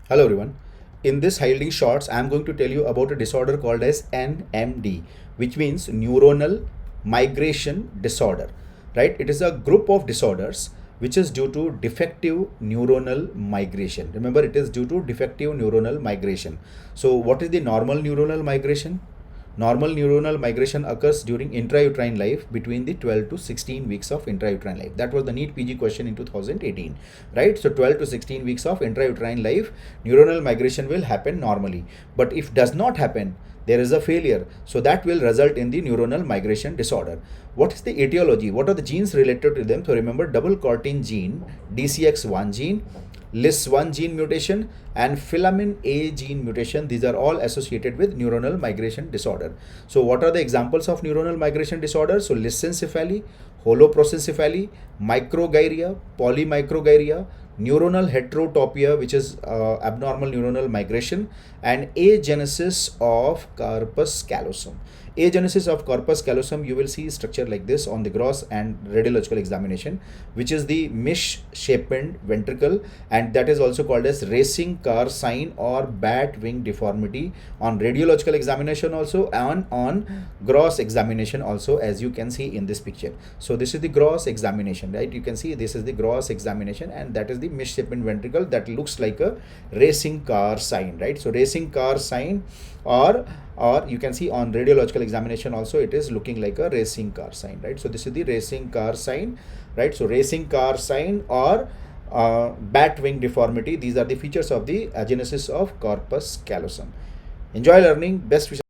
Hello everyone. In this highlighting shorts, I am going to tell you about a disorder called as NMD, which means Neuronal Migration Disorder. Right? It is a group of disorders which is due to defective neuronal migration. Remember, it is due to defective neuronal migration. So, what is the normal neuronal migration? Normal neuronal migration occurs during intrauterine life between the 12 to 16 weeks of intrauterine life. That was the NEET PG question in 2018, right? So 12 to 16 weeks of intrauterine life, neuronal migration will happen normally. But if does not happen, there is a failure. So that will result in the neuronal migration disorder. What is the etiology? What are the genes related to them? So remember, double cortin gene, DCX1 gene, LIS1 gene mutation and filamin A gene mutation. These are all associated with neuronal migration disorder. So what are the examples of neuronal migration disorder? So lissencephaly, holoprosencephaly, microgyria, polymicrogyria, neuronal heterotopia, which is abnormal neuronal migration, and agenesis of corpus callosum. Agenesis of corpus callosum, you will see structure like this on the gross and radiological examination, which is the misshapen ventricle, and that is also called as racing car sign or bat wing deformity on radiological examination also, and on gross examination also, as you can see in this picture. So this is the gross examination, right? You can see this is the gross examination, and that is the misshapen ventricle that looks like a racing car sign, right? So racing car sign, or you can see on radiological examination also it is looking like a racing car sign, right? So this is the racing car sign, right? So racing car sign or bat wing deformity, these are the features of the agenesis of corpus callosum. Enjoy learning. Best wishes.